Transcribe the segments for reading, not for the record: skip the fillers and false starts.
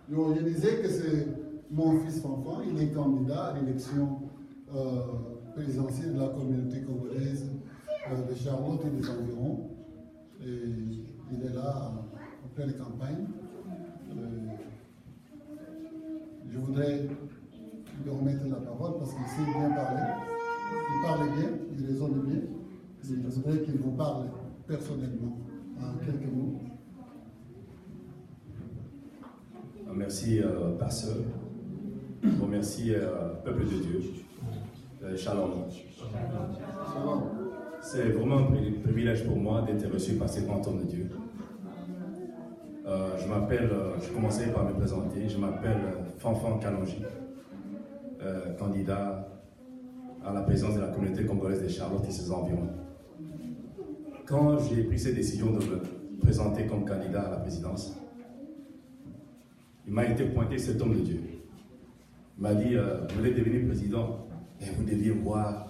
Je disais que c'est mon fils Fanfan, il est candidat à l'élection présidentielle de la communauté congolaise de Charlotte et des environs. Et il est là en pleine campagne. Je voudrais lui remettre la parole parce qu'il sait bien parler. Il parle bien, il raisonne bien. Et je voudrais qu'il vous parle personnellement en quelques mots. Merci, pasteur. Je vous remercie, peuple de Dieu. Shalom. Shalom. C'est vraiment un privilège pour moi d'être reçu par ces grands hommes de Dieu. Je commencerai par me présenter. Je m'appelle Fanfan Kalonji, candidat à la présidence de la communauté congolaise de Charlotte et ses environs. Quand j'ai pris cette décision de me présenter comme candidat à la présidence, il m'a été pointé cet homme de Dieu. Il m'a dit, vous voulez devenir président et vous deviez voir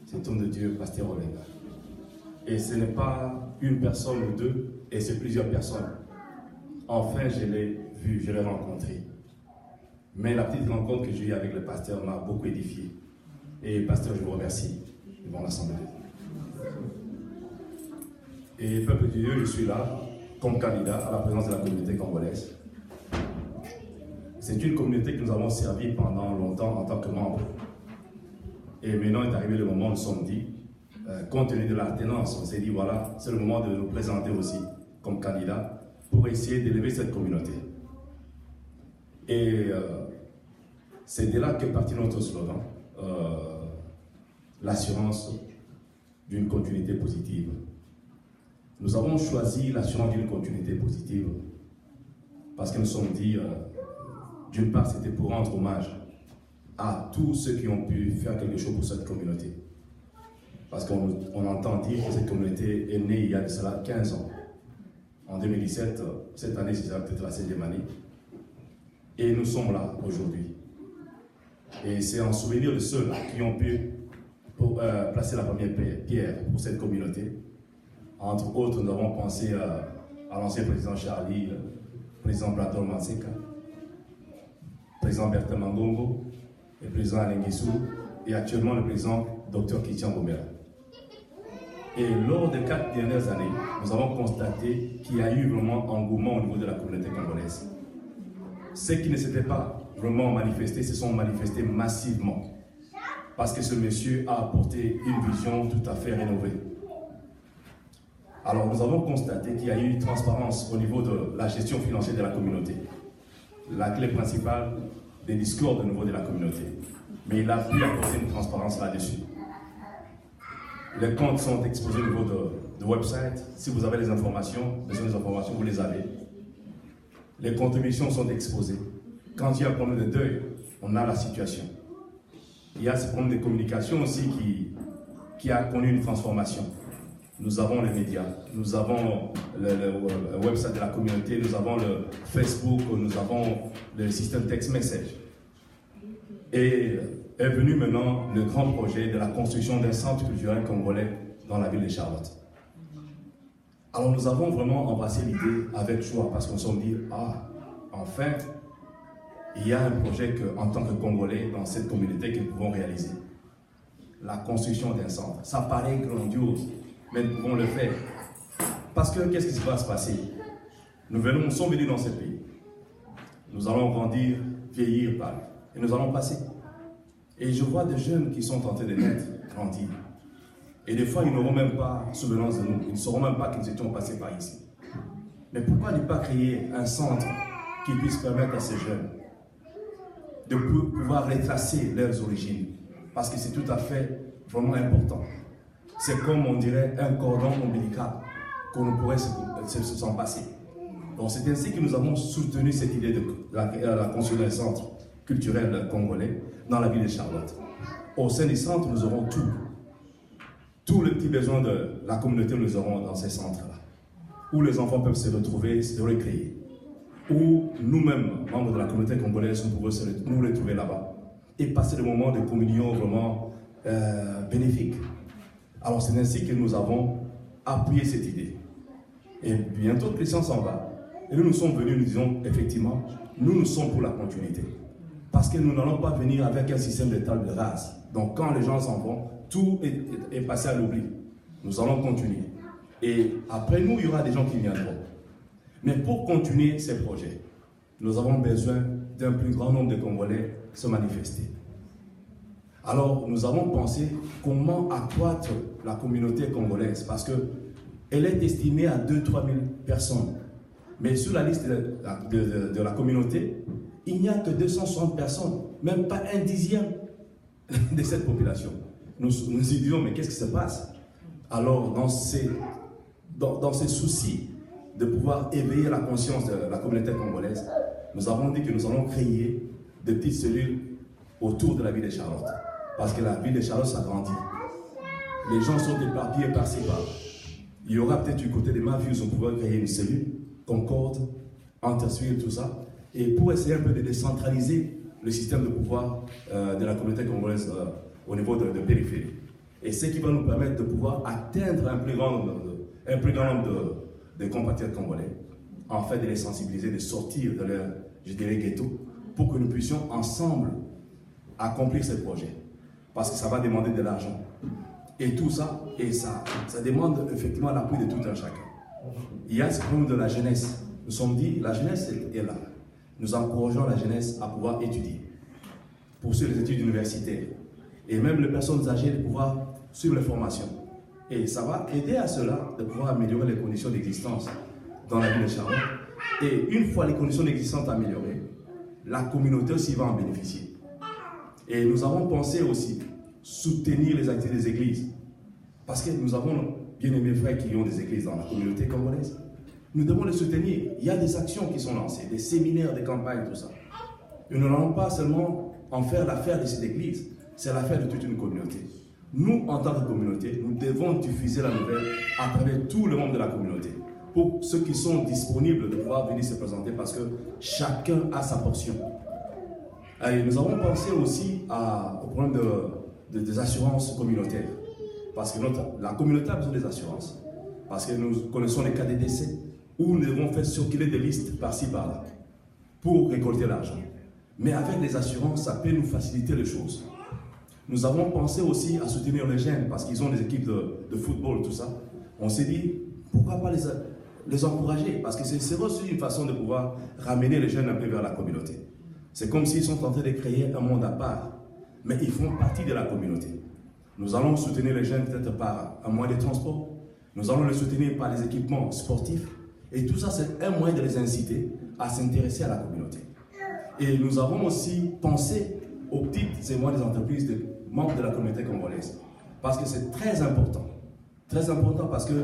cet homme de Dieu, pasteur Olenga. Et ce n'est pas une personne ou deux, et c'est plusieurs personnes. Enfin, je l'ai vu, je l'ai rencontré. Mais la petite rencontre que j'ai eue avec le pasteur m'a beaucoup édifié. Et pasteur, je vous remercie devant l'Assemblée. Et peuple de Dieu, je suis là comme candidat à la présidence de la communauté congolaise. C'est une communauté que nous avons servi pendant longtemps en tant que membres. Et maintenant est arrivé le moment où nous sommes dit, compte tenu de l'alternance, on s'est dit voilà, c'est le moment de nous présenter aussi comme candidat pour essayer d'élever cette communauté. Et c'est de là qu'est parti notre slogan, l'assurance d'une continuité positive. Nous avons choisi l'assurance d'une continuité positive parce que nous sommes dit, d'une part, c'était pour rendre hommage à tous ceux qui ont pu faire quelque chose pour cette communauté. Parce qu'on entend dire que cette communauté est née il y a de cela 15 ans. En 2017, cette année, c'est peut-être la 7e année. Et nous sommes là aujourd'hui. Et c'est en souvenir de ceux-là qui ont pu placer la première pierre pour cette communauté. Entre autres, nous avons pensé à l'ancien président Charlie, le président Blator Manseka, le président Bertrand Mangongo, le président Alain Guissou et actuellement le président Dr Christian Gomera. Et lors des 4 dernières années, nous avons constaté qu'il y a eu vraiment engouement au niveau de la communauté congolaise. Ceux qui ne s'étaient pas vraiment manifestés se sont manifestés massivement parce que ce monsieur a apporté une vision tout à fait rénovée. Alors nous avons constaté qu'il y a eu une transparence au niveau de la gestion financière de la communauté. La clé principale des discours au niveau de la communauté. Mais il a pu apporter une transparence là-dessus. Les comptes sont exposés au niveau de website. Si vous avez les informations, besoin des informations, vous les avez. Les contributions sont exposées. Quand il y a un problème de deuil, on a la situation. Il y a ce problème de communication aussi qui a connu une transformation. Nous avons les médias, nous avons le website de la communauté, nous avons le Facebook, nous avons le système text message. Et est venu maintenant le grand projet de la construction d'un centre culturel congolais dans la ville de Charlotte. Alors nous avons vraiment embrassé l'idée avec joie parce qu'on s'est dit, ah, enfin, il y a un projet en tant que Congolais dans cette communauté que nous pouvons réaliser. La construction d'un centre. Ça paraît grandiose, mais nous pouvons le faire. Parce que qu'est-ce qui va se passer? Nous sommes venus dans ce pays. Nous allons grandir, vieillir, parler. Et nous allons passer. Et je vois des jeunes qui sont en train de naître, grandir. Et des fois, ils n'auront même pas souvenance de nous. Ils ne sauront même pas que nous étions passés par ici. Mais pourquoi ne pas créer un centre qui puisse permettre à ces jeunes de pouvoir retracer leurs origines? Parce que c'est tout à fait vraiment important. C'est comme, on dirait, un cordon ombilical qu'on ne pourrait s'en passer. Donc c'est ainsi que nous avons soutenu cette idée de la construction d'un centre culturel congolais dans la ville de Charlotte. Au sein du centre, nous aurons tout. Tous les petits besoins de la communauté, nous aurons dans ces centres-là. Où les enfants peuvent se retrouver, se recréer. Où nous-mêmes, membres de la communauté congolaise, nous pouvons nous retrouver là-bas. Et passer des moments de communion vraiment bénéfiques. Alors c'est ainsi que nous avons appuyé cette idée. Et bientôt Christian s'en va. Et nous sommes venus, nous disons, effectivement, nous sommes pour la continuité. Parce que nous n'allons pas venir avec un système de table rase. Donc quand les gens s'en vont, tout est passé à l'oubli. Nous allons continuer. Et après nous, il y aura des gens qui viendront. Mais pour continuer ces projets, nous avons besoin d'un plus grand nombre de Congolais se manifester. Alors, nous avons pensé comment accroître la communauté congolaise, parce qu'elle est estimée à 2 000 à 3 000 personnes. Mais sur la liste de la communauté, il n'y a que 260 personnes, même pas un dixième de cette population. Nous nous disons, mais qu'est-ce qui se passe? Alors, dans ces soucis de pouvoir éveiller la conscience de la communauté congolaise, nous avons dit que nous allons créer des petites cellules autour de la ville de Charlotte. Parce que la ville de Charlotte s'agrandit. Les gens sont éparpillés par-ci par-là. Il y aura peut-être du côté des mafieux, on pourrait créer une cellule, Concorde, Interswil, tout ça, et pour essayer un peu de décentraliser le système de pouvoir de la communauté congolaise au niveau de périphérie. Et ce qui va nous permettre de pouvoir atteindre un plus grand nombre de compatriotes congolais, en fait de les sensibiliser, de sortir de leur, je dirais, ghetto, pour que nous puissions ensemble accomplir ce projet. Parce que ça va demander de l'argent. Et tout ça, ça demande effectivement l'appui de tout un chacun. Il y a ce problème de la jeunesse. Nous sommes dit, la jeunesse est là. Nous encourageons la jeunesse à pouvoir étudier, poursuivre les études universitaires, et même les personnes âgées de pouvoir suivre les formations. Et ça va aider à cela de pouvoir améliorer les conditions d'existence dans la ville de Charlotte. Et une fois les conditions d'existence améliorées, la communauté aussi va en bénéficier. Et nous avons pensé aussi soutenir les activités des églises. Parce que nous avons bien aimés frères qui ont des églises dans la communauté congolaise. Nous devons les soutenir. Il y a des actions qui sont lancées, des séminaires, des campagnes, tout ça. Et nous n'allons pas seulement en faire l'affaire de cette église, c'est l'affaire de toute une communauté. Nous, en tant que communauté, nous devons diffuser la nouvelle à travers tout le monde de la communauté. Pour ceux qui sont disponibles de pouvoir venir se présenter parce que chacun a sa portion. Et nous avons pensé aussi au problème des assurances communautaires. Parce que la communauté a besoin des assurances. Parce que nous connaissons les cas de décès où nous devons faire circuler des listes par-ci par-là pour récolter l'argent. Mais avec les assurances, ça peut nous faciliter les choses. Nous avons pensé aussi à soutenir les jeunes parce qu'ils ont des équipes de football, tout ça. On s'est dit, pourquoi pas les encourager? Parce que c'est aussi une façon de pouvoir ramener les jeunes un peu vers la communauté. C'est comme s'ils sont en train de créer un monde à part, mais ils font partie de la communauté. Nous allons soutenir les jeunes peut-être par un moyen de transport, nous allons les soutenir par les équipements sportifs, et tout ça c'est un moyen de les inciter à s'intéresser à la communauté. Et nous avons aussi pensé aux petites et moyennes entreprises de membres de la communauté congolaise, parce que c'est très important parce que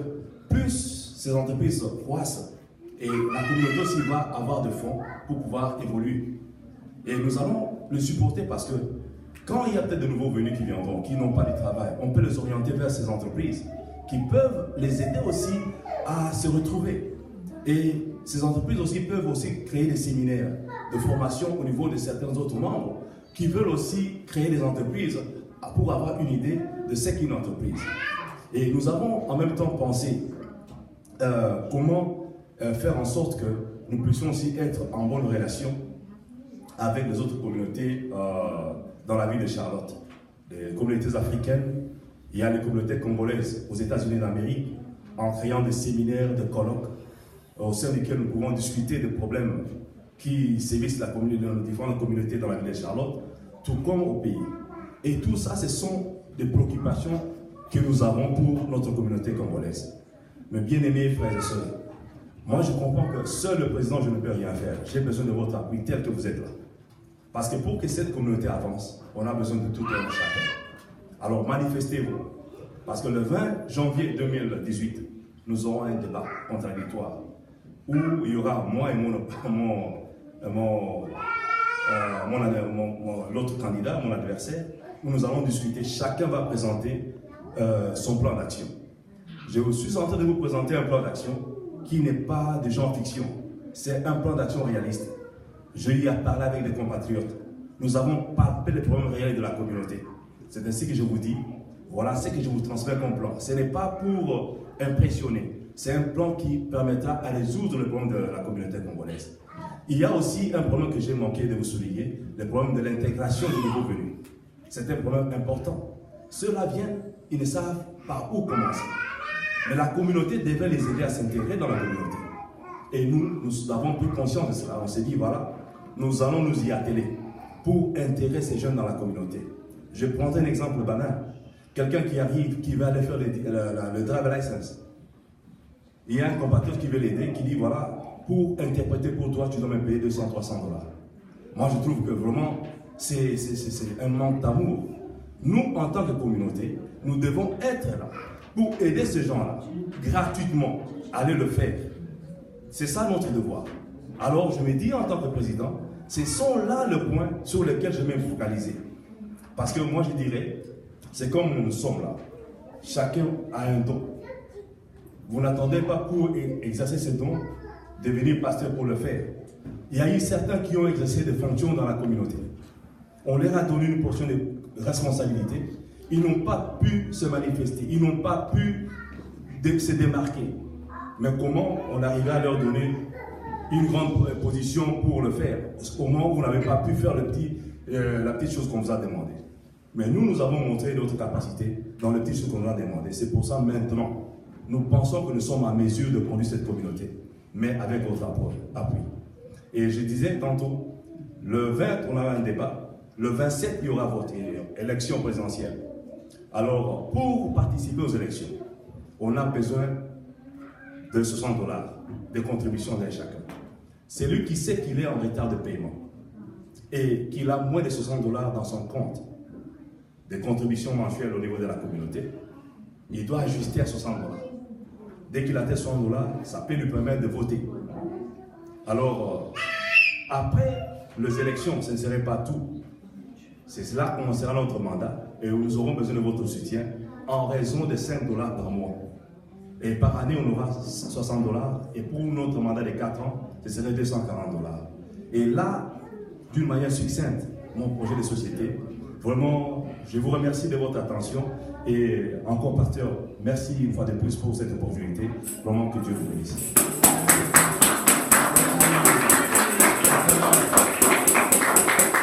plus ces entreprises croissent, et la communauté aussi va avoir de fonds pour pouvoir évoluer. Et nous allons le supporter parce que quand il y a peut-être de nouveaux venus qui viendront, qui n'ont pas de travail, on peut les orienter vers ces entreprises qui peuvent les aider aussi à se retrouver. Et ces entreprises aussi peuvent aussi créer des séminaires de formation au niveau de certains autres membres qui veulent aussi créer des entreprises pour avoir une idée de ce qu'est une entreprise. Et nous avons en même temps pensé comment faire en sorte que nous puissions aussi être en bonne relation avec les autres communautés dans la ville de Charlotte. Les communautés africaines, il y a les communautés congolaises aux États-Unis d'Amérique, en créant des séminaires, des colloques, au sein desquels nous pouvons discuter des problèmes qui sévissent dans les différentes communautés dans la ville de Charlotte, tout comme au pays. Et tout ça, ce sont des préoccupations que nous avons pour notre communauté congolaise. Mais bien aimés frères et sœurs, moi je comprends que seul le président, je ne peux rien faire. J'ai besoin de votre appui tel que vous êtes là. Parce que pour que cette communauté avance, on a besoin de tout un chacun. Alors manifestez-vous. Parce que le 20 janvier 2018, nous aurons un débat contradictoire où il y aura moi et l'autre candidat, mon adversaire, où nous allons discuter. Chacun va présenter son plan d'action. Je suis en train de vous présenter un plan d'action qui n'est pas de genre fiction. C'est un plan d'action réaliste. Je y ai parlé avec des compatriotes. Nous avons palpé les problèmes réels de la communauté. C'est ainsi que je vous dis, voilà ce que je vous transmets comme plan. Ce n'est pas pour impressionner. c'est un plan qui permettra à résoudre le problème de la communauté congolaise. Il y a aussi un problème que j'ai manqué de vous souligner, le problème de l'intégration des nouveaux venus. C'est un problème important. Ceux-là viennent, ils ne savent pas où commencer. Mais la communauté devrait les aider à s'intégrer dans la communauté. Et nous avons pris conscience de cela. On s'est dit, voilà, nous allons nous y atteler pour intégrer ces jeunes dans la communauté. Je prendrai un exemple banal. Quelqu'un qui arrive, qui va aller faire le driver license. Il y a un compatriote qui veut l'aider, qui dit, voilà, pour interpréter pour toi, tu dois me payer 200, 300 $. Moi, je trouve que vraiment, c'est un manque d'amour. Nous, en tant que communauté, nous devons être là pour aider ces gens-là, gratuitement, aller le faire. C'est ça notre devoir. Alors, je me dis en tant que président, ce sont là le point sur lequel je vais me focaliser. Parce que moi, je dirais, c'est comme nous sommes là. Chacun a un don. Vous n'attendez pas pour exercer ce don, devenir pasteur pour le faire. Il y a eu certains qui ont exercé des fonctions dans la communauté. On leur a donné une portion de responsabilité. Ils n'ont pas pu se manifester. Ils n'ont pas pu se démarquer. Mais comment on arrivait à leur donner une grande position pour le faire? Au moment où vous n'avez pas pu faire la petite chose qu'on vous a demandé. Mais nous avons montré notre capacité dans les petites choses qu'on nous a demandé. C'est pour ça maintenant, nous pensons que nous sommes à mesure de conduire cette communauté, mais avec votre appui. Et je disais tantôt, le 20, on a un débat. Le 27, il y aura vote, élection présidentielle. Alors, pour participer aux élections, on a besoin de 60 $ de contribution de chacun. C'est lui qui sait qu'il est en retard de paiement et qu'il a moins de 60 $ dans son compte de contribution mensuelle au niveau de la communauté. Il doit ajuster à 60 $. Dès qu'il atteint 60 $, ça peut lui permettre de voter. Alors, après les élections, ce ne serait pas tout. C'est là qu'on commencera notre mandat et nous aurons besoin de votre soutien en raison de 5 $ par mois. Et par année, on aura 60 $ et pour notre mandat de 4 ans, ce serait 240 $. Et là, d'une manière succincte, mon projet de société, vraiment, je vous remercie de votre attention et encore, pasteur, merci une fois de plus pour cette opportunité. Vraiment que Dieu vous bénisse.